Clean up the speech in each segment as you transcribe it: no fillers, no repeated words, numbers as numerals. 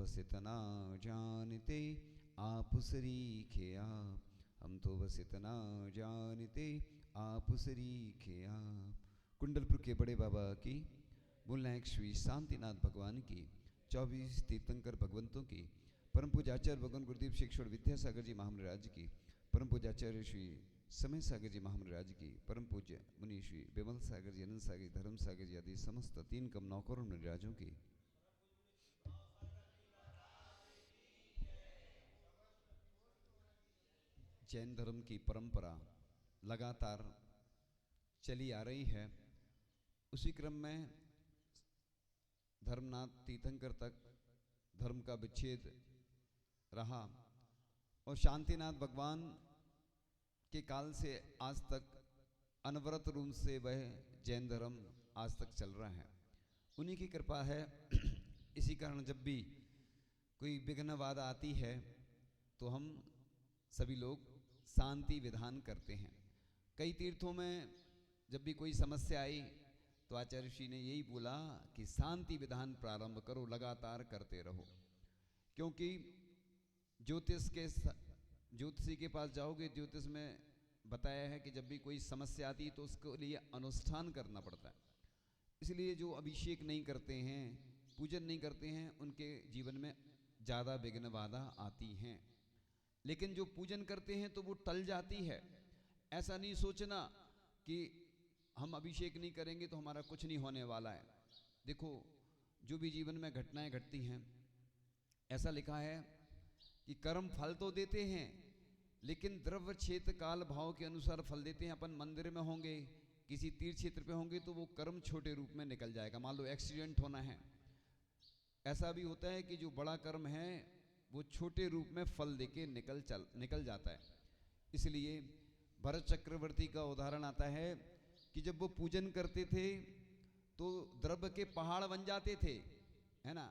बस इतना जानते आप सरीखे आप, हम तो बस इतना जानते आप सरीखे आप। कुंडलपुर के बड़े बाबा की, मूलनायक श्री शांतिनाथ भगवान की, 24 तीर्थंकर भगवंतों की, परम पूज्याचार्य भगवान गुरुदेव शिक्षण विद्यासागर जी महामराज की, परम पूज्याचार्य श्री समय सागर जी महामराज की, परम पूज्य मुनि श्री विमल सागर जी, अनंत सागर जी, धर्म सागर जी आदि समस्त 3 कम 9 करोड़ मुनिराजों की, जैन धर्म की परंपरा लगातार चली आ रही है। उसी क्रम में धर्मनाथ तीर्थंकर तक धर्म का विच्छेद रहा और शांतिनाथ भगवान के काल से आज तक अनवरत रूप से वह जैन धर्म आज तक चल रहा है। उन्हीं की कृपा है। इसी कारण जब भी कोई विघ्न बाधा आती है तो हम सभी लोग शांति विधान करते हैं। कई तीर्थों में जब भी कोई समस्या आई तो आचार्य श्री ने यही बोला कि शांति विधान प्रारंभ करो, लगातार करते रहो। क्योंकि ज्योतिषी के पास जाओगे, ज्योतिष में बताया है कि जब भी कोई समस्या आती है तो उसके लिए अनुष्ठान करना पड़ता है। इसलिए जो अभिषेक नहीं करते हैं, पूजन नहीं करते हैं, उनके जीवन में ज़्यादा विघ्न बाधा आती हैं। लेकिन जो पूजन करते हैं तो वो टल जाती है। ऐसा नहीं सोचना कि हम अभिषेक नहीं करेंगे तो हमारा कुछ नहीं होने वाला है। देखो, जो भी जीवन में घटनाएं घटती हैं, ऐसा लिखा है कि कर्म फल तो देते हैं लेकिन द्रव्य क्षेत्र काल भाव के अनुसार फल देते हैं। अपन मंदिर में होंगे, किसी तीर्थ क्षेत्र पे होंगे तो वो कर्म छोटे रूप में निकल जाएगा। मान लो एक्सीडेंट होना है, ऐसा भी होता है कि जो बड़ा कर्म है वो छोटे रूप में फल देके निकल जाता है। इसलिए भरत चक्रवर्ती का उदाहरण आता है कि जब वो पूजन करते थे तो द्रव्य के पहाड़ बन जाते थे, है ना।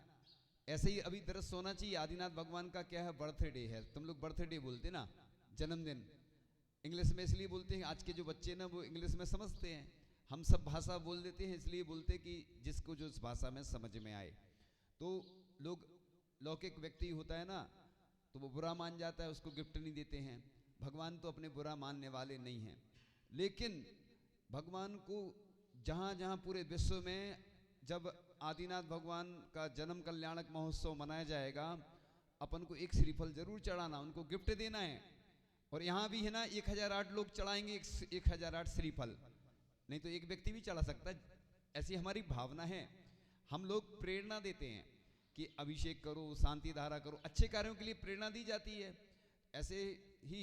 ऐसे ही अभी दृश्य होना चाहिए। आदिनाथ भगवान का क्या है, बर्थडे है। तुम लोग बर्थडे बोलते ना, जन्मदिन इंग्लिश में इसलिए बोलते हैं, आज के जो बच्चे ना वो इंग्लिश में समझते हैं। हम सब भाषा बोल देते हैं, इसलिए बोलते कि जिसको जो इस भाषा में समझ में आए। तो लोग, लौकिक व्यक्ति होता है ना, तो वो बुरा मान जाता है, उसको गिफ्ट नहीं देते हैं। भगवान तो अपने बुरा मानने वाले नहीं हैं। लेकिन भगवान को जहाँ जहाँ पूरे विश्व में जब आदिनाथ भगवान का जन्म कल्याणक महोत्सव मनाया जाएगा, अपन को एक श्रीफल जरूर चढ़ाना, उनको गिफ्ट देना है। और यहाँ भी है ना, 1008 लोग चढ़ाएंगे 1008 श्रीफल, नहीं तो एक व्यक्ति भी चढ़ा सकता है। ऐसी हमारी भावना है। हम लोग प्रेरणा देते हैं कि अभिषेक करो, शांति धारा करो, अच्छे कार्यों के लिए प्रेरणा दी जाती है। ऐसे ही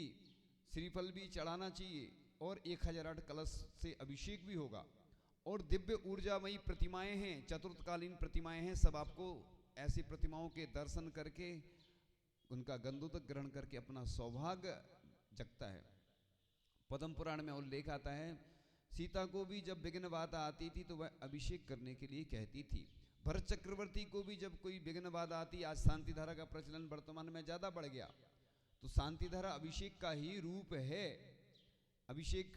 श्रीफल भी चढ़ाना चाहिए और 1008 कलश से अभिषेक भी होगा। और दिव्य ऊर्जामयी प्रतिमाएं हैं, चतुर्थकालीन प्रतिमाएं हैं। सब आपको ऐसी प्रतिमाओं के दर्शन करके उनका गंधोदक ग्रहण करके अपना सौभाग्य जगता है। पद्म पुराण में उल्लेख आता है, सीता को भी जब विघ्न बाधा आती थी तो वह अभिषेक करने के लिए कहती थी। भरत चक्रवर्ती को भी जब कोई विघ्न बाधा आती, आज शांति धारा का प्रचलन वर्तमान में ज्यादा बढ़ गया, तो शांति धारा अभिषेक का ही रूप है। अभिषेक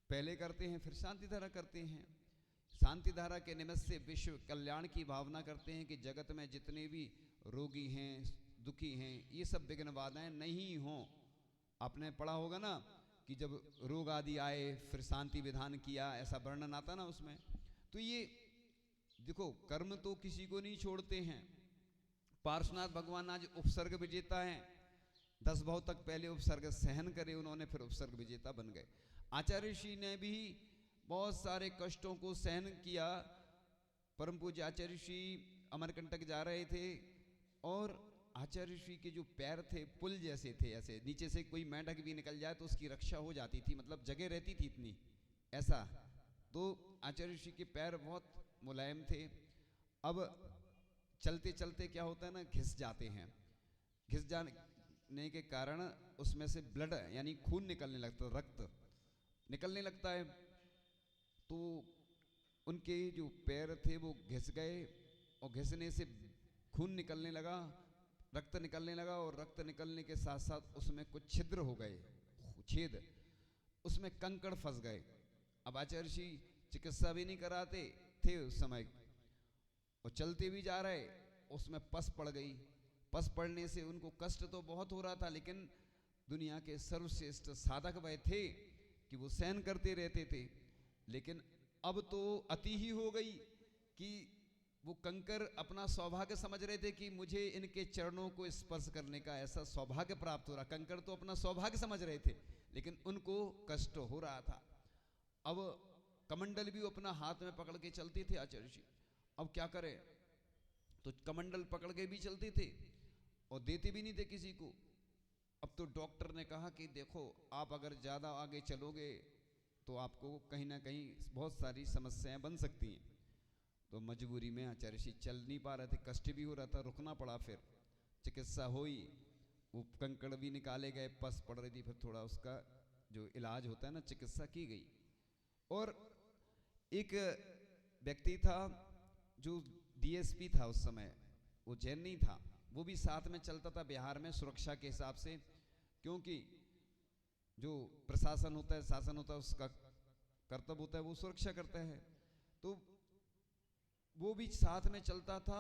पहले करते हैं, फिर शांति धारा करते हैं। शांति धारा के निमित्त से विश्व कल्याण की भावना करते हैं कि जगत में जितने भी रोगी हैं, दुखी हैं, ये सब विघ्न बाधाएं नहीं हों। आपने पढ़ा होगा ना कि जब रोग आदि आए फिर शांति विधान किया, ऐसा वर्णन आता ना उसमें। तो ये देखो, कर्म तो किसी को नहीं छोड़ते हैं। पार्श्वनाथ भगवान आज उपसर्ग विजेता हैं। 10 भाव तक पहले उपसर्ग सहन करे उन्होंने, फिर उपसर्ग विजेता बन गए। आचार्य श्री ने भी बहुत सारे कष्टों को सहन किया। परम पूज्य आचार्य श्री अमरकंटक जा रहे थे और आचार्य श्री के जो पैर थे पुल जैसे थे, ऐसे नीचे से कोई मेंढक भी निकल जाए तो उसकी रक्षा हो जाती थी, मतलब जगह रहती थी इतनी, ऐसा। तो आचार्य श्री के पैर बहुत मुलायम थे। अब चलते चलते क्या होता है ना, घिस जाते हैं। घिस जाने के कारण उसमें से ब्लड यानी खून निकलने लगता है, रक्त निकलने लगता है। तो उनके जो पैर थे वो घिस गए और घिसने से खून निकलने लगा, रक्त निकलने लगा, और रक्त निकलने के साथ साथ उसमें कुछ छिद्र हो गए, छेद, उसमें कंकड़ फंस गए। अब आचार्य श्री चिकित्सा भी नहीं कराते थे उस समय और चलते भी जा रहे, उसमें पस पड़ गई। पस पड़ने से उनको कष्ट तो बहुत हो रहा था, लेकिन दुनिया के सर्वश्रेष्ठ साधक वह थे कि वो सहन करते रहते थे। लेकिन अब तो अति ही हो गई कि वो कंकर अपना सौभाग्य समझ रहे थे कि मुझे इनके चरणों को स्पर्श करने का ऐसा सौभाग्य प्राप्त हो रहा। कंकर तो अपना सौभाग्य समझ रहे थे, लेकिन उनको कष्ट हो रहा था। अब कमंडल भी अपना हाथ में पकड़ के चलते थे आचार्य जी। अब क्या करें, तो कमंडल पकड़ के भी चलते थे और देते भी नहीं थे किसी को। अब तो डॉक्टर ने कहा कि देखो, आप अगर ज़्यादा आगे चलोगे तो आपको कहीं ना कहीं बहुत सारी समस्याएं बन सकती हैं। तो मजबूरी में आचार्य जी चल नहीं पा रहे थे, कष्ट भी हो रहा था, रुकना पड़ा। फिर चिकित्सा हुई, वो कंकड़ भी निकाले गए, पस पड़ रही थी, फिर थोड़ा उसका जो इलाज होता है ना, चिकित्सा की गई। और एक व्यक्ति था जो डीएसपी था उस समय, वो जैन नहीं था, वो भी साथ में चलता था बिहार में सुरक्षा के हिसाब से, क्योंकि जो प्रशासन होता है, शासन होता है, उसका कर्तव्य होता है वो सुरक्षा करता है। तो वो भी साथ में चलता था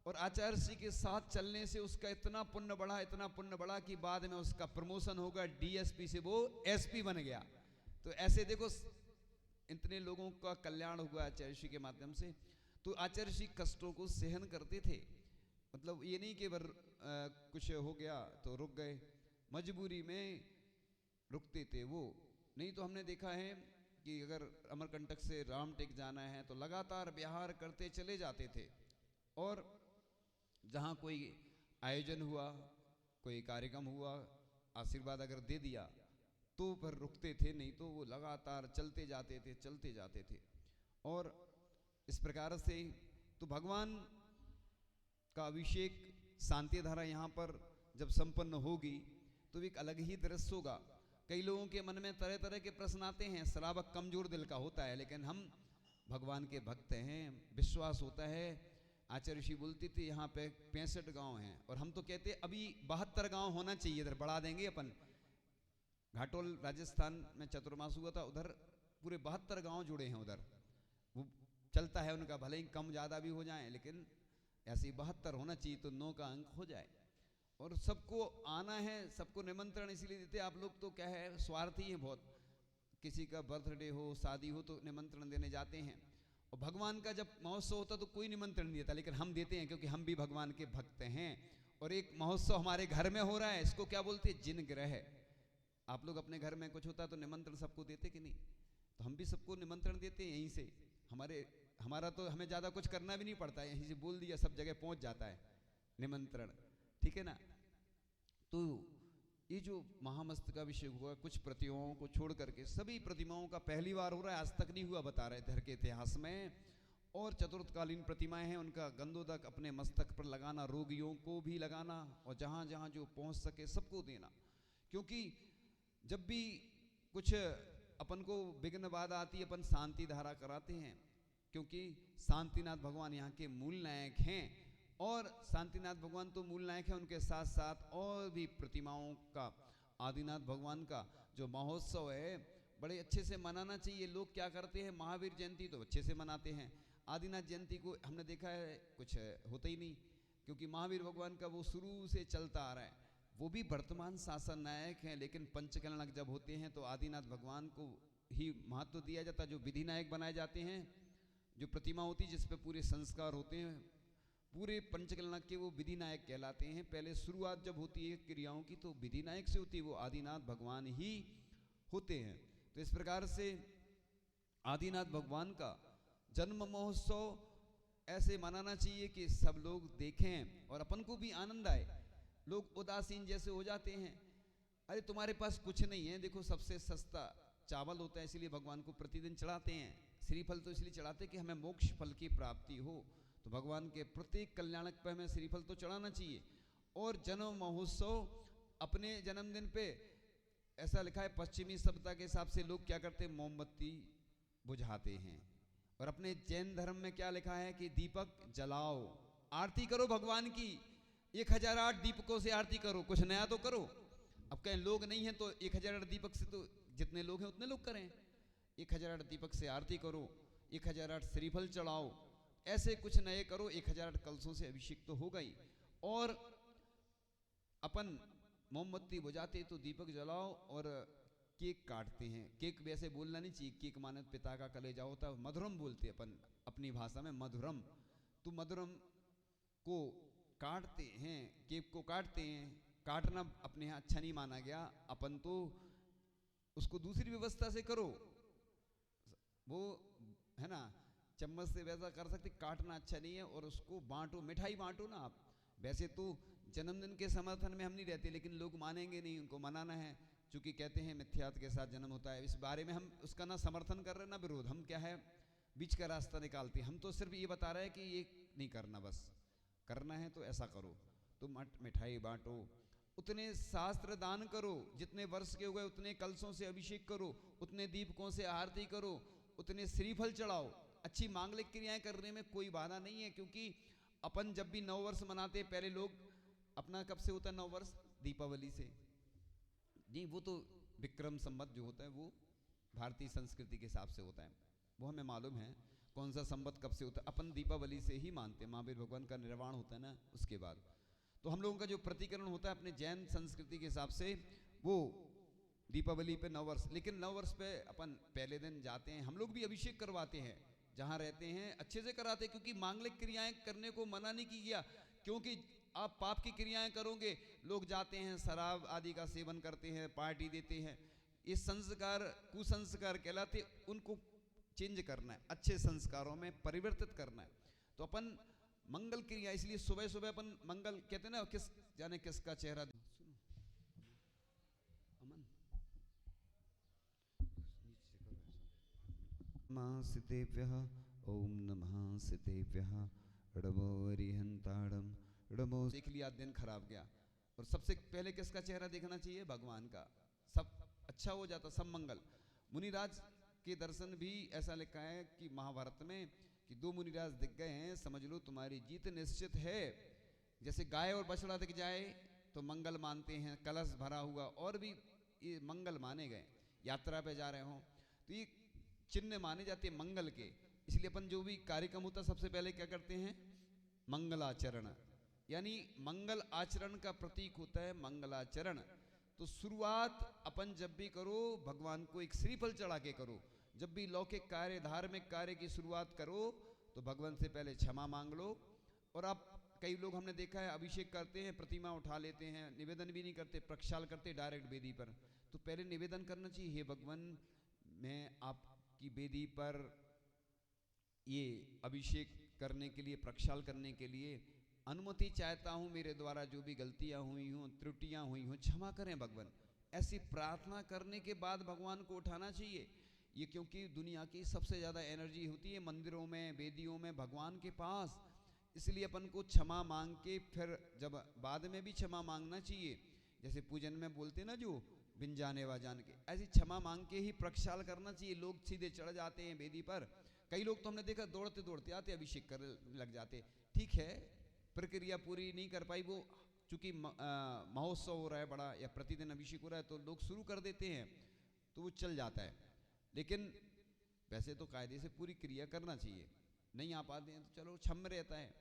और आचार्य जी के साथ चलने से उसका इतना पुण्य बढ़ा, इतना पुण्य बढ़ा कि बाद में उसका प्रमोशन होगा, डीएसपी से वो एसपी बन गया। तो ऐसे देखो इतने लोगों का कल्याण हुआ आचार्य जी के माध्यम से। तो आचार्य जी कष्टों को सहन करते थे, मतलब ये नहीं कि कुछ हो गया तो रुक गए, मजबूरी में रुकते थे वो। नहीं तो हमने देखा है कि अगर अमरकंटक से रामटेक जाना है तो लगातार विहार करते चले जाते थे, और जहाँ कोई आयोजन हुआ, कोई कार्यक्रम हुआ, आशीर्वाद अगर दे दिया तो फिर रुकते थे, नहीं तो वो लगातार चलते जाते थे, चलते जाते थे। और इस प्रकार से तो भगवान का अभिषेक शांति धारा यहाँ पर जब संपन्न होगी तो एक अलग ही दृश्य होगा। कई लोगों के मन में तरह तरह के प्रश्न आते हैं, श्रावक कमजोर दिल का होता है, लेकिन हम भगवान के भक्त हैं, विश्वास होता है। आचार्य ऋषि बोलते थे यहाँ पे 65 गांव हैं, और हम तो कहते अभी 72 गांव होना चाहिए, इधर बढ़ा देंगे अपन। घाटोल राजस्थान में चतुर्मास हुआ था, उधर पूरे 72 गांव जुड़े हैं उधर। वो चलता है उनका, भले ही कम ज़्यादा भी हो जाए, लेकिन ऐसे 72 होना चाहिए तो 9 का अंक हो जाए। और सबको आना है, सबको निमंत्रण इसलिए देते। आप लोग तो क्या है, स्वार्थी हैं बहुत, किसी का बर्थडे हो, शादी हो तो निमंत्रण देने जाते हैं, और भगवान का जब महोत्सव होता तो कोई निमंत्रण नहीं देता, लेकिन हम देते हैं क्योंकि हम भी भगवान के भक्त हैं। और एक महोत्सव हमारे घर में हो रहा है, इसको क्या बोलते हैं, जिन ग्रह। आप लोग अपने घर में कुछ होता तो निमंत्रण सबको देते कि नहीं, तो हम भी सबको निमंत्रण देते हैं यहीं से। हमारा तो हमें ज़्यादा कुछ करना भी नहीं पड़ता है, यहीं से बोल दिया सब जगह पहुंच जाता है निमंत्रण, ठीक है ना। तो ये जो महामस्तकाभिषेक हुआ, कुछ प्रतिमाओं को छोड़ करके सभी प्रतिमाओं का पहली बार हो रहा है, आज तक नहीं हुआ बता रहे थे के इतिहास में। और चतुर्थकालीन प्रतिमाएं हैं, उनका गंधोदक अपने मस्तक पर लगाना, रोगियों को भी लगाना, और जहाँ जहाँ जो पहुँच सके सबको देना। क्योंकि जब भी कुछ अपन को विघ्न बाधा आती है, अपन शांति धारा कराते हैं, क्योंकि शांतिनाथ भगवान यहाँ के मूल नायक हैं। और शांतिनाथ भगवान तो मूल नायक है, उनके साथ साथ और भी प्रतिमाओं का, आदिनाथ भगवान का जो महोत्सव है बड़े अच्छे से मनाना चाहिए। लोग क्या करते हैं, महावीर जयंती तो अच्छे से मनाते हैं, आदिनाथ जयंती को हमने देखा है कुछ होता ही नहीं, क्योंकि महावीर भगवान का वो शुरू से चलता आ रहा है, वो भी वर्तमान शासन नायक हैं। लेकिन पंचकलनक जब होते हैं तो आदिनाथ भगवान को ही महत्व दिया जाता है, जो विधि नायक बनाए जाते हैं। जो प्रतिमा होती है जिस पे पूरे संस्कार होते हैं पूरे पंचकलनक के, वो विधि नायक कहलाते हैं। पहले शुरुआत जब होती है क्रियाओं की तो विधि नायक से होती है, वो आदिनाथ भगवान ही होते हैं। तो इस प्रकार से आदिनाथ भगवान का जन्म महोत्सव ऐसे मनाना चाहिए कि सब लोग देखें और अपन को भी आनंद आए। लोग उदासीन जैसे हो जाते हैं, अरे तुम्हारे पास कुछ नहीं है, देखो सबसे सस्ता चावल होता है इसलिए भगवान को प्रतिदिन चढ़ाते हैं, श्रीफल तो इसलिए चढ़ाते कि हमें मोक्ष फल की प्राप्ति हो। तो भगवान के प्रत्येक कल्याणक पे हमें श्रीफल तो चढ़ाना चाहिए। और जन्म महोत्सव अपने जन्मदिन पे ऐसा लिखा है, पश्चिमी सभ्यता के हिसाब से लोग क्या करते हैं, मोमबत्ती बुझाते हैं। और अपने जैन धर्म में क्या लिखा है कि दीपक जलाओ, आरती करो भगवान की, 1008 दीपकों से आरती करो, कुछ नया तो करो। अब कहीं लोग नहीं है तो 1008 दीपक से तो जितने लोग हैं उतने लोग करें, 1008 दीपक से आरती करो, 1008 श्रीफल चढ़ाओ। ऐसे कुछ नए करो। 1008 कलशों से अभिषेक तो होगा ही। और अपन मोमबत्ती बुझाते तो दीपक जलाओ और केक काटते हैं। केक वैसे बोलना नहीं चाहिए, केक माने पिता का कलेजा होता है, मधुरम बोलते अपन अपनी भाषा में, मधुरम। तो मधुरम को काटते हैं, केक को काटते हैं। काटना अपने यहाँ अच्छा नहीं माना गया, अपन तो उसको दूसरी व्यवस्था से करो, वो है ना, चम्मच से वैसा कर सकते, काटना अच्छा नहीं है। और उसको बांटो, मिठाई बांटो ना आप। वैसे तो जन्मदिन के समर्थन में हम नहीं रहते, लेकिन लोग मानेंगे नहीं, उनको मनाना है, चूंकि कहते हैं मिथ्यात्व के साथ जन्म होता है। इस बारे में हम उसका ना समर्थन कर रहे ना विरोध, हम क्या है बीच का रास्ता निकालते हैं। हम तो सिर्फ ये बता रहे हैं कि ये नहीं करना, बस करना है तो ऐसा करो। तो मिठाई बांटो, उतने शास्त्र दान करो, जितने वर्ष के हो गए उतने कलशों से अभिषेक करो, उतने दीपकों से आरती करो, उतने श्रीफल चढ़ाओ। अच्छी मांगलिक क्रियाएं करने में कोई बाधा नहीं है, क्योंकि अपन जब भी नव वर्ष मनाते, पहले लोग अपना कब से होता है नव वर्ष? दीपावली से नहीं, वो तो विक्रम संवत जो होता है वो भारतीय संस्कृति के हिसाब से होता है, वो हमें मालूम है कौन सा संवत कब से होता है। अपन दीपावली से ही मानते हैं, महावीर भगवान का निर्वाण होता है ना उसके बाद। तो हम लोगों का जो प्रतिकरण होता है अपने जैन संस्कृति के हिसाब से, वो दीपावली पे नव वर्ष। लेकिन नव वर्ष पे अपन पहले दिन जाते हैं, हम लोग भी अभिषेक करवाते हैं, जहां रहते हैं अच्छे से कराते हैं, क्योंकि मांगलिक क्रियाएं करने को मना नहीं किया गया। क्योंकि आप पाप की क्रियाएं करोगे, लोग जाते हैं शराब आदि का सेवन करते हैं, पार्टी देते हैं, ये संस्कार कुसंस्कार कहलाते, उनको चेंज करना है, अच्छे संस्कारों में परिवर्तित करना है। तो अपन मंगल क्रिया, इसलिए सुबह सुबह अपन मंगल कहते हैं ना, किस जाने किसका चेहरा अमन नमः ओम नमः सितेभ्यः ड़मोरिहंताड़म ड़मो। देख लिया दिन खराब गया, और सबसे पहले किसका चेहरा देखना चाहिए? भगवान का। सब अच्छा हो जाता, सब मंगल। मुनिराज के दर्शन भी ऐसा लिखा है कि महाभारत में कि 2 मुनिराज दिख गए हैं, समझ लो तुम्हारी जीत निश्चित है। जैसे गाय और बछड़ा दिख जाए तो मंगल मानते हैं, कलश भरा हुआ और भी ये मंगल माने गए। यात्रा पे जा रहे हो तो ये चिन्ह माने जाते हैं मंगल के। इसलिए अपन जो भी कार्यक्रम होता है सबसे पहले क्या करते हैं? मंगलाचरण, यानी मंगल आचरण का प्रतीक होता है मंगलाचरण। तो शुरुआत अपन जब भी करो भगवान को एक श्रीफल चढ़ा के करो। जब भी लौकिक कार्य धार्मिक कार्य की शुरुआत करो तो भगवान से पहले क्षमा मांग लो। और आप कई लोग हमने देखा है अभिषेक करते हैं, प्रतिमा उठा लेते हैं, निवेदन भी नहीं करते, प्रक्षाल करते डायरेक्ट वेदी पर। तो पहले निवेदन करना चाहिए, हे भगवान मैं आपकी वेदी पर ये अभिषेक करने के लिए, प्रक्षाल करने के लिए अनुमति चाहता हूँ, मेरे द्वारा जो भी गलतियाँ हुई हों, त्रुटियाँ हुई हों क्षमा करें भगवान। ऐसी प्रार्थना करने के बाद भगवान को उठाना चाहिए ये, क्योंकि दुनिया की सबसे ज़्यादा एनर्जी होती है मंदिरों में, वेदियों में, भगवान के पास। इसलिए अपन को क्षमा मांग के फिर जब बाद में भी क्षमा मांगना चाहिए। जैसे पूजन में बोलते ना जो बिन जाने वा जान के, ऐसी क्षमा मांग के ही प्रक्षाल करना चाहिए। लोग सीधे चढ़ जाते हैं वेदी पर, कई लोग तो हमने देखा दौड़ते दौड़ते आते अभिषेक कर लग जाते। ठीक है, प्रक्रिया पूरी नहीं कर पाई वो, चूंकि महोत्सव हो रहा है बड़ा या प्रतिदिन अभिषेक हो रहा है तो लोग शुरू कर देते हैं तो वो चल जाता है। लेकिन वैसे तो कायदे से पूरी क्रिया करना चाहिए, नहीं आ पाते हैं तो चलो क्षम रहता है,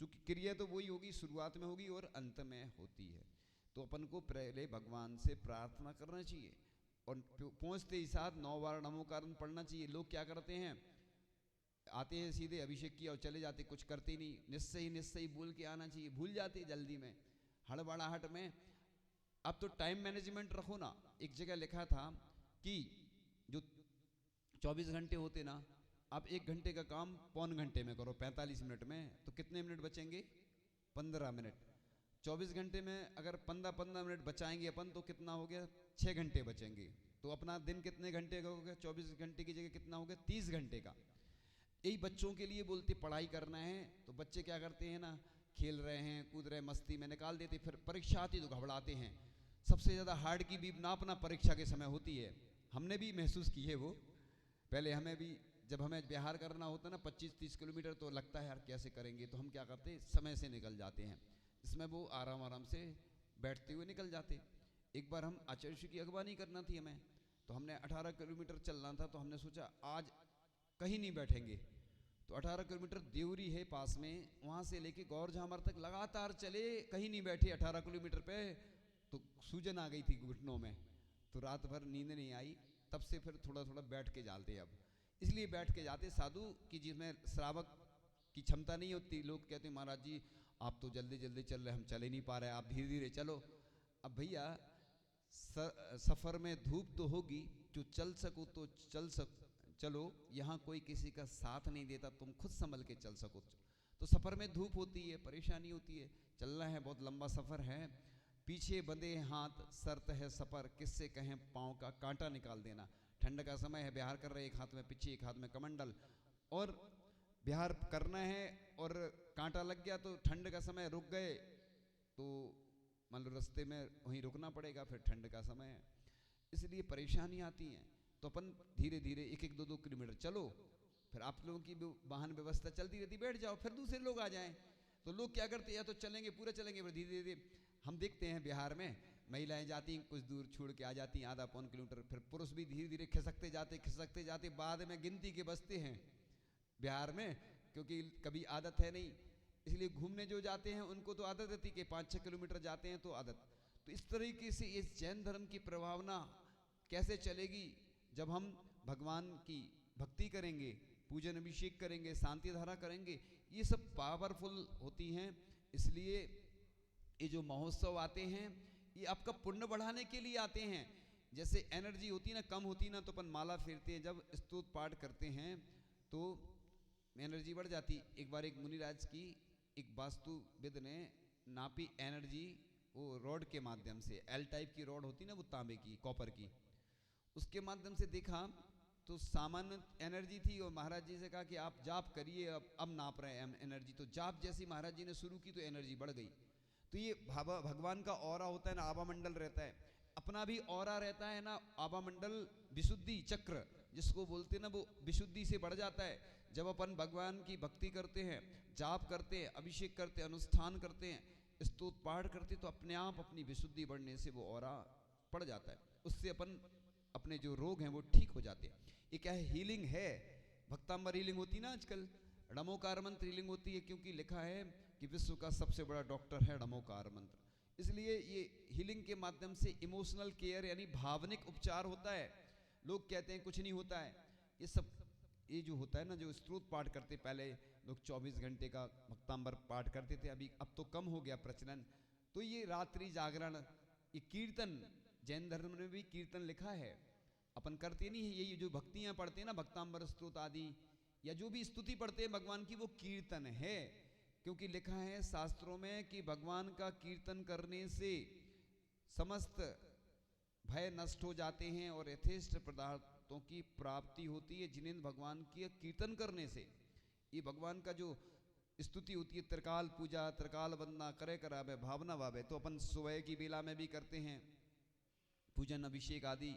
चूंकि क्रिया तो वही होगी, शुरुआत में होगी और अंत में होती है। तो अपन को पहले भगवान से प्रार्थना करना चाहिए और पहुंचते ही साथ 9 बार नमोकार पढ़ना चाहिए। लोग क्या करते हैं, आते हैं सीधे अभिषेक किया और चले जाते, कुछ करते नहीं। निश्चय बोल के आना चाहिए, भूल जाते जल्दी में, हड़बड़ाहट में। अब तो टाइम मैनेजमेंट रखो ना। एक जगह लिखा था कि जो 24 घंटे होते ना, आप 1 घंटे का काम 1.25 घंटे में करो, 45 मिनट में, तो कितने मिनट बचेंगे? 15 मिनट। 24 घंटे में अगर 15 मिनट बचाएंगे अपन तो कितना हो गया? 6 घंटे बचेंगे। तो अपना दिन कितने घंटे का हो गया? 24 घंटे की जगह कितना हो गया? 30 घंटे का। यही बच्चों के लिए बोलते पढ़ाई करना है तो बच्चे क्या करते हैं ना, खेल रहे हैं, कूद रहे, मस्ती में निकाल देते, फिर परीक्षा आती तो घबराते हैं। सबसे ज़्यादा हार्ड की भी अपना परीक्षा के समय होती है। हमने भी महसूस की है वो। पहले हमें भी जब हमें बिहार करना होता है ना 25-30 किलोमीटर, तो लगता है यार कैसे करेंगे, तो हम क्या करते, समय से निकल जाते हैं। इसमें वो आराम से बैठते हुए निकल जाते। एक बार हम आचार्य की अगवानी करना थी हमें, तो हमने 18 किलोमीटर चलना था, तो हमने सोचा आज कहीं नहीं बैठेंगे। तो 18 किलोमीटर देवरी है पास में, वहाँ से लेके गौरझामर तक लगातार चले, कहीं नहीं बैठे 18 किलोमीटर पे। तो सूजन आ गई थी घुटनों में, तो रात भर नींद नहीं आई। तब से फिर थोड़ा थोड़ा बैठ के जाते अब, इसलिए बैठ के जाते साधु कि जिसमें श्रावक की क्षमता नहीं होती। लोग कहते महाराज जी आप तो जल्दी जल्दी चल रहे, हम चले नहीं पा रहे, आप धीरे धीरे चलो। अब भैया सफ़र में धूप तो होगी, जो चल सको तो चलो, यहाँ कोई किसी का साथ नहीं देता, तुम खुद संभल के चल सको तो सफ़र में धूप होती है, परेशानी होती है, चलना है, बहुत लंबा सफ़र है, पीछे बंधे हाथ शर्त है सफ़र, किससे कहें पाँव का कांटा निकाल देना। ठंड का समय है, बिहार कर रहे, एक हाथ में पिच्छी एक हाथ में कमंडल, और बिहार करना है और कांटा लग गया तो ठंड का समय रुक गए तो मान लो रास्ते में वहीं रुकना पड़ेगा, फिर ठंड का समय है, इसलिए परेशानी आती हैं। तो अपन धीरे धीरे 1-1, 2-2 किलोमीटर चलो, फिर आप लोगों की वाहन व्यवस्था चलती रहती, बैठ जाओ, फिर दूसरे लोग आ जाएं। तो लोग क्या करते हैं, या तो चलेंगे पूरा चलेंगे, फिर धीरे धीरे हम देखते हैं बिहार में महिलाएं जाती कुछ दूर छोड़ के आ जाती, आधा पौन किलोमीटर, फिर पुरुष भी धीरे धीरे खिसकते जाते, बाद में गिनती के बचते हैं बिहार में, क्योंकि कभी आदत है नहीं, इसलिए घूमने जो जाते हैं उनको तो आदत रहती कि 5-6 किलोमीटर जाते हैं तो आदत। तो इस तरीके से इस जैन धर्म की प्रभावना कैसे चलेगी, जब हम भगवान की भक्ति करेंगे, पूजन अभिषेक करेंगे, शांति धारा करेंगे, ये सब पावरफुल होती हैं। इसलिए ये जो महोत्सव आते हैं ये आपका पुण्य बढ़ाने के लिए आते हैं। जैसे एनर्जी होती ना कम होती ना, तो अपन माला फेरते हैं, जब स्तुति पाठ करते हैं तो एनर्जी बढ़ जाती। एक बार एक मुनिराज की एक वास्तुविद ने नापी एनर्जी, वो रॉड के माध्यम से, एल टाइप की रॉड होती ना, वो तांबे की कॉपर की, उसके माध्यम से देखा तो सामान्य एनर्जी थी, और महाराज जी से कहा कि आप जाप करिए, अब नाप रहे हैं एनर्जी। तो जाप जैसी महाराज जी ने शुरू की तो एनर्जी बढ़ गई। तो ये भगवान का ऑरा होता है ना, आभा मंडल रहता है, अपना भी ऑरा रहता है ना, आभा मंडल विशुद्धि चक्र जिसको बोलते हैं ना, वो विशुद्धि से बढ़ जाता है। जब अपन भगवान की भक्ति करते हैं, जाप करते हैं, अभिषेक करते हैं, अनुष्ठान करते हैं, स्तोत्र पाठ करते हैं, तो अपने आप अपनी विशुद्धि बढ़ने से वो ऑरा पड़ जाता है, उससे अपन अपने जो रोग हैं वो ठीक हो जाते हैं। ये क्या है, हीलिंग है। भक्तांबर हीलिंग होती ना आजकल, णमोकार मंत्र हीलिंग होती है, क्योंकि लिखा है कि विश्व का सबसे बड़ा डॉक्टर है णमोकार मंत्र। इसलिए ये हीलिंग के माध्यम से इमोशनल केयर यानी भावनिक उपचार होता है। लोग कहते हैं कुछ नहीं होता है, ये सब ये जो होता है ना, जो स्तोत्र पाठ करते, पहले लोग 24 घंटे का भक्तांबर पाठ करते थे, अभी अब तो कम हो गया प्रचलन। तो ये रात्रि जागरण, ये कीर्तन, जैन धर्म में भी कीर्तन लिखा है, अपन करते नहीं है, ये जो भक्तियां पढ़ते हैं ना, भक्तांबर स्तोत्र आदि, या जो भी स्तुति पढ़ते हैं भगवान की, वो कीर्तन है। क्योंकि लिखा है शास्त्रों में कि भगवान का कीर्तन करने से समस्त भय नष्ट हो जाते हैं और यथेष्ट पदार्थों की प्राप्ति होती है, जिन्हें भगवान की कीर्तन करने से। ये भगवान का जो स्तुति होती है, त्रिकाल पूजा, त्रिकाल वंदना करे करावे भावना भावे, तो अपन सुबह की बेला में भी करते हैं पूजन अभिषेक आदि,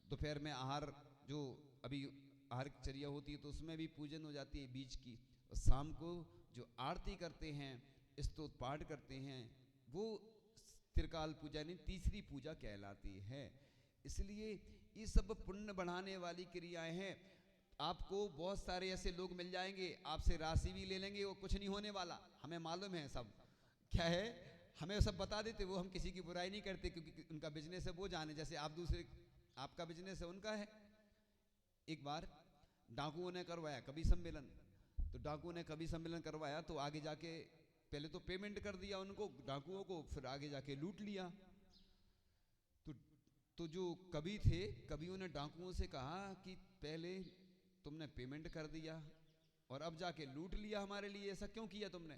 दोपहर में आहार, जो अभी आहार चर्या होती है तो उसमें भी पूजन हो जाती है बीज की, और शाम को जो आरती करते हैं, स्तोत्र पाठ करते हैं, वो त्रिकाल पूजा यानी तीसरी पूजा कहलाती है। इसलिए ये सब पुण्य बढ़ाने वाली क्रियाएं हैं। आपको बहुत सारे ऐसे लोग मिल जाएंगे, आपसे राशि भी ले लेंगे, वो कुछ नहीं होने वाला, हमें मालूम है सब क्या है, हमें सब बता देते, वो हम किसी की बुराई नहीं करते, क्योंकि उनका बिजनेस है, वो जाने, जैसे आप दूसरे, आपका बिजनेस है, उनका है। एक बार डाकुओं ने करवाया कवि सम्मेलन, तो डाकुओं ने कवि सम्मेलन करवाया, तो आगे जाके पहले तो पेमेंट कर दिया उनको डाकुओं को, फिर आगे जाके लूट लिया। तो जो कवि थे, कवियों ने डाकुओं से कहा कि पहले तुमने पेमेंट कर दिया और अब जाके लूट लिया हमारे लिए, ऐसा क्यों किया तुमने?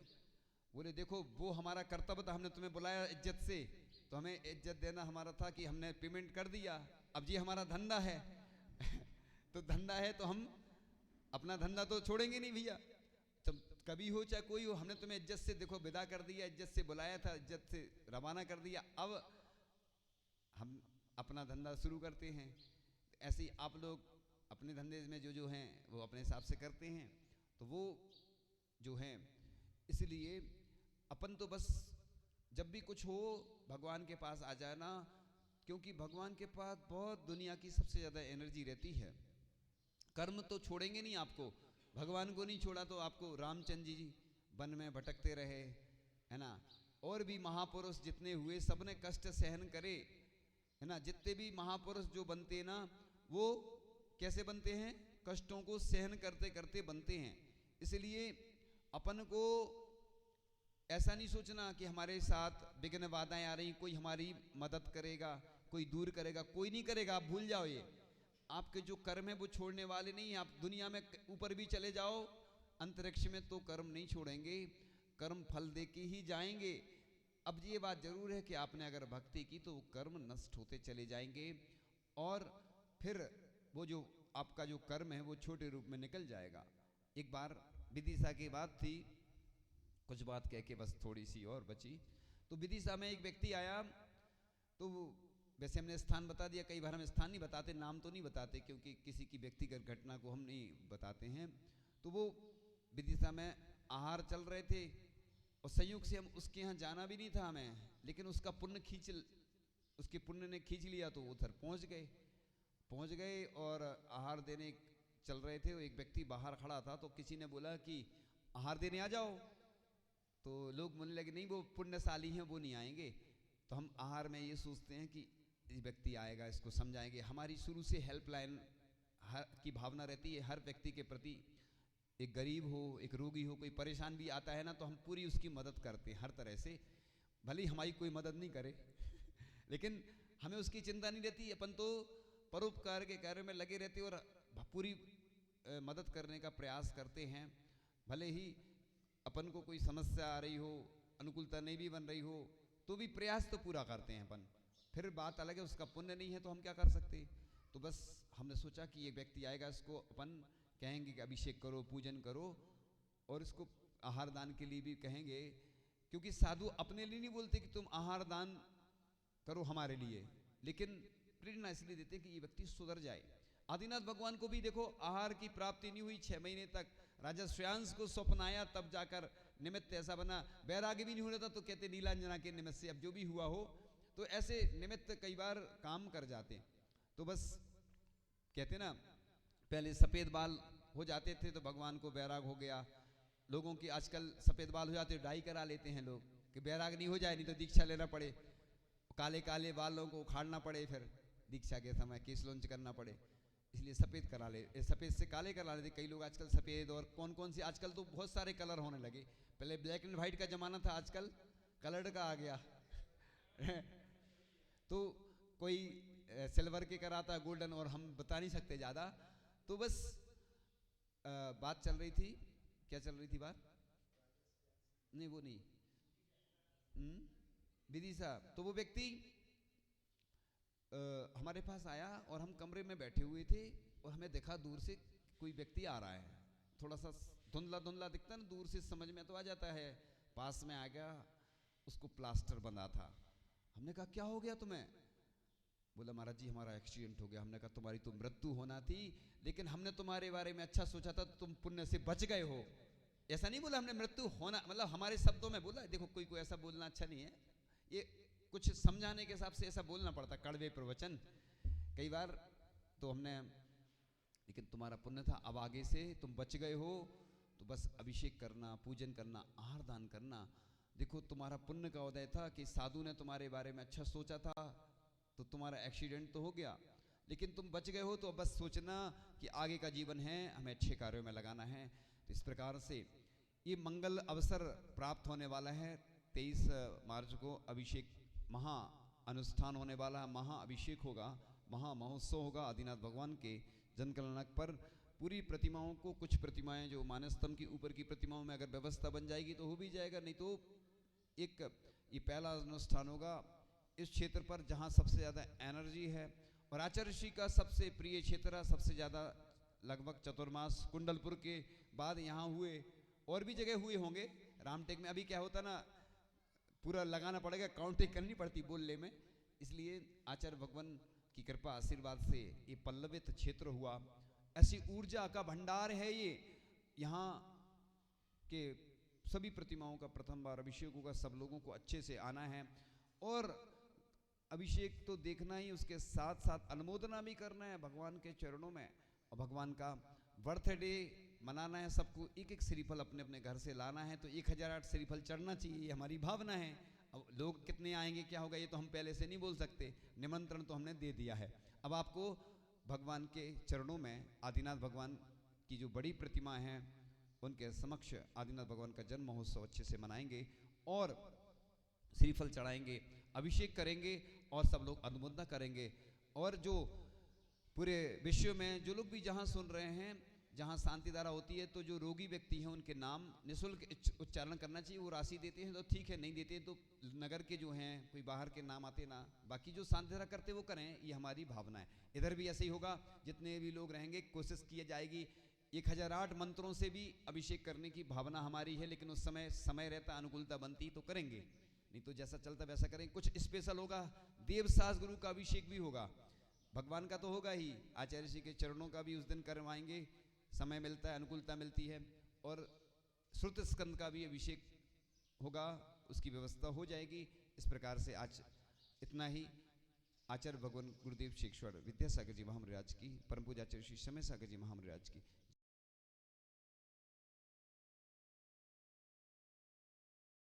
बोले देखो वो हमारा कर्तव्य था, हमने तुम्हें बुलाया इज्जत से, तो हमें इज्जत देना हमारा था कि हमने पेमेंट कर दिया, अब ये हमारा धंधा है तो धंधा है तो हम अपना धंधा तो छोड़ेंगे नहीं भैया, जब कभी हो चाहे कोई हो, हमने तुम्हें इज्जत से देखो विदा कर दिया, इज्जत से बुलाया था, इज्जत से रवाना कर दिया, अब हम अपना धंधा शुरू करते हैं। ऐसे ही आप लोग अपने धंधे में जो हैं वो अपने हिसाब से करते हैं, तो वो जो हैं, इसलिए अपन तो बस जब भी कुछ हो भगवान के पास आ जाना, क्योंकि भगवान के पास बहुत दुनिया की सबसे ज़्यादा एनर्जी रहती है। कर्म तो छोड़ेंगे नहीं आपको, भगवान को नहीं छोड़ा तो आपको रामचंद्र जी वन में भटकते रहे, है ना। और भी महापुरुष जितने हुए सबने कष्ट सहन करे, है ना। जितने भी महापुरुष जो बनते हैं ना, वो कैसे बनते हैं? कष्टों को सहन करते करते बनते हैं। इसलिए अपन को ऐसा नहीं सोचना कि हमारे साथ विघ्न बाधाएं आ रही, कोई हमारी मदद करेगा, कोई दूर करेगा, कोई नहीं करेगा। आप भूल जाओ, ये आपके जो कर्म है वो छोड़ने वाले नहीं। आप दुनिया में ऊपर भी चले जाओ अंतरिक्ष में तो कर्म नहीं छोड़ेंगे, कर्म फल दे के ही जाएंगे। अब ये बात जरूर है कि आपने अगर भक्ति की तो कर्म नष्ट होते चले जाएंगे और फिर वो जो आपका जो कर्म है वो छोटे रूप में निकल जाएगा। एक बार विदिशा की बात थी, कुछ बात कह के बस थोड़ी सी और बची। तो विदिशा में एक व्यक्ति आया, तो वैसे हमने स्थान बता दिया, कई बार हम स्थान नहीं बताते, नाम तो नहीं बताते क्योंकि किसी की व्यक्तिगत घटना को हम नहीं बताते हैं। तो वो विदिशा में आहार चल रहे थे और संयोग से हम उसके यहाँ जाना भी नहीं था हमें, लेकिन उसका पुण्य उसके पुण्य ने खींच लिया तो उधर पहुँच गए और आहार देने चल रहे थे। एक व्यक्ति बाहर खड़ा था तो किसी ने बोला कि आहार देने आ जाओ, तो लोग बोलने लगे नहीं वो पुण्यशाली हैं वो नहीं आएंगे। तो हम आहार में ये सोचते हैं कि ये व्यक्ति आएगा, इसको समझाएंगे। हमारी शुरू से हेल्पलाइन की भावना रहती है हर व्यक्ति के प्रति। एक गरीब हो, एक रोगी हो, कोई परेशान भी आता है ना तो हम पूरी उसकी मदद करते हैं हर तरह से, भले ही हमारी कोई मदद नहीं करे लेकिन हमें उसकी चिंता नहीं रहती। अपन तो परोपकार के कार्य में लगे रहते और पूरी मदद करने का प्रयास करते हैं। भले ही अपन को कोई समस्या आ रही हो, अनुकूलता नहीं भी बन रही हो, तो भी प्रयास तो पूरा करते हैं अपन। फिर बात अलग है उसका पुण्य नहीं है तो हम क्या कर सकते। तो बस हमने सोचा कि ये व्यक्ति आएगा, इसको अपन कहेंगे कि अभिषेक करो, पूजन करो, और इसको आहार दान के लिए भी कहेंगे, क्योंकि साधु अपने लिए नहीं बोलते कि तुम आहार दान करो हमारे लिए, लेकिन प्रेरणा इसलिए देते कि ये व्यक्ति सुधर जाए। आदिनाथ भगवान को भी देखो आहार की प्राप्ति नहीं हुई 6 महीने तक, राजा श्रेयांश को स्वप्न आया तब जाकर निमित्त ऐसा बना। वैराग्य भी नहीं होता तो कहते नीलांजना के निमित्त से, अब जो भी हुआ हो। तो ऐसे निमित्त कई बार काम कर जाते। तो बस कहते ना, पहले सफेद बाल हो जाते थे तो भगवान को वैराग हो गया। लोगों की आजकल सफेद बाल हो जाते डाई करा लेते हैं लोग कि वैराग नहीं हो जाए, नहीं तो दीक्षा लेना पड़े, काले काले बालों को उखाड़ना पड़े, फिर दीक्षा के समय केस लॉन्च करना पड़े, इसलिए सफेद करा ले, सफेद से काले करा लेते कई लोग आजकल सफेद। और कौन कौन सी आजकल तो बहुत सारे कलर होने लगे, पहले ब्लैक एंड व्हाइट का जमाना था, आजकल कलर्ड का आ गया तो कोई सिल्वर के कराता, गोल्डन, और हम बता नहीं सकते ज़्यादा। तो बस बात चल रही थी, क्या चल रही थी बात? नहीं वो नहीं, विदिशा। तो वो व्यक्ति हमारे पास आया और हम कमरे में बैठे हुए थे और हमें देखा दूर से कोई व्यक्ति आ रहा है, थोड़ा सा धुंधला धुंधला दिखता ना, दूर से समझ में तो आ जाता है। पास में आ गया, उसको प्लास्टर बंधा था। हमने कहा क्या हो गया तुम्हें? बोला महाराज जी हमारा एक्सीडेंट हो गया। हमने कहा तुम्हारी तो मृत्यु होना थी, लेकिन हमने तुम्हारे बारे में अच्छा सोचा था, तुम पुण्य से बच गए हो। ऐसा नहीं बोला हमने मृत्यु होना, मतलब हमारे शब्दों में बोला। देखो कोई कोई ऐसा बोलना अच्छा नहीं है, ये कुछ समझाने के हिसाब से ऐसा बोलना पड़ता, कड़वे प्रवचन कई बार। तो हमने, लेकिन तुम्हारा पुण्य था, अब आगे से तुम बच गए हो तो बस अभिषेक करना, पूजन करना, आहार दान करना। देखो तुम्हारा पुण्य का उदय था कि साधु ने तुम्हारे बारे में अच्छा सोचा था, तो तुम्हारा एक्सीडेंट तो हो गया, लेकिन तुम बच गए हो। तो बस सोचना कि आगे का जीवन है हमें अच्छे कार्यों में लगाना है। तो इस प्रकार से ये मंगल अवसर प्राप्त होने वाला है। 23 मार्च को अभिषेक महा अनुष्ठान होने वाला है, महा अभिषेक होगा, महा महोत्सव होगा आदिनाथ भगवान के जनकलनक पर। पूरी प्रतिमाओं को, कुछ प्रतिमाएं जो मानस्तंभ की ऊपर की प्रतिमाओं में अगर व्यवस्था बन जाएगी तो हो भी जाएगा, नहीं तो एक ये पहला अनुष्ठान होगा इस क्षेत्र पर जहाँ सबसे ज़्यादा एनर्जी है। और आचार्य ऋषि का सबसे प्रिय क्षेत्र, सबसे ज़्यादा लगभग चतुर्मास कुंडलपुर के बाद यहाँ हुए, और भी जगह हुए होंगे रामटेक में। अभी क्या होता ना, पूरा लगाना पड़ेगा, काउंटिंग करनी पड़ती बोलने में, इसलिए आचार्य भगवान की कृपा आशीर्वाद से ये पल्लवित क्षेत्र हुआ। ऐसी ऊर्जा का भंडार है ये। यहाँ के सभी प्रतिमाओं का प्रथम बार अभिषेक होगा, सब लोगों को अच्छे से आना है और अभिषेक तो देखना ही, उसके साथ साथ अनुमोदना भी करना है भगवान के चरणों में। और भगवान का बर्थडे मनाना है सबको, एक एक श्रीफल अपने अपने घर से लाना है, तो 1008 श्रीफल चढ़ना चाहिए, ये हमारी भावना है। अब लोग कितने आएंगे क्या होगा ये तो हम पहले से नहीं बोल सकते, निमंत्रण तो हमने दे दिया है। अब आपको भगवान के चरणों में आदिनाथ भगवान की जो बड़ी प्रतिमा है उनके समक्ष आदिनाथ भगवान का जन्म महोत्सव अच्छे से मनाएंगे और श्रीफल चढ़ाएंगे, अभिषेक करेंगे और सब लोग अनुमोदना करेंगे। और जो पूरे विश्व में जो लोग भी जहाँ सुन रहे हैं, जहाँ शांति धारा होती है, तो जो रोगी व्यक्ति हैं उनके नाम निःशुल्क उच्चारण करना चाहिए। वो राशि देते हैं तो ठीक है, नहीं देते तो नगर के जो हैं कोई बाहर के नाम आते ना, बाकी जो शांति धारा करते वो करें, ये हमारी भावना है। इधर भी ऐसे ही होगा, जितने भी लोग रहेंगे कोशिश की जाएगी 1008 मंत्रों से भी अभिषेक करने की भावना हमारी है, लेकिन उस समय रहता अनुकूलता बनती तो करेंगे, नहीं तो जैसा चलता वैसा करेंगे। कुछ स्पेशल होगा, देवसास गुरु का अभिषेक भी होगा, भगवान का तो होगा ही, आचार्य जी के चरणों का भी उस दिन करवाएंगे, समय मिलता है अनुकूलता मिलती है। और श्रुत स्कंद का भी अभिषेक होगा, उसकी व्यवस्था हो जाएगी। इस प्रकार से आज इतना ही। आचार्य भगवान गुरुदेव शेखश्वर विद्यासागर जी महामराज की, परम पूज्य आचार्य श्री समय सागर जी महामराज की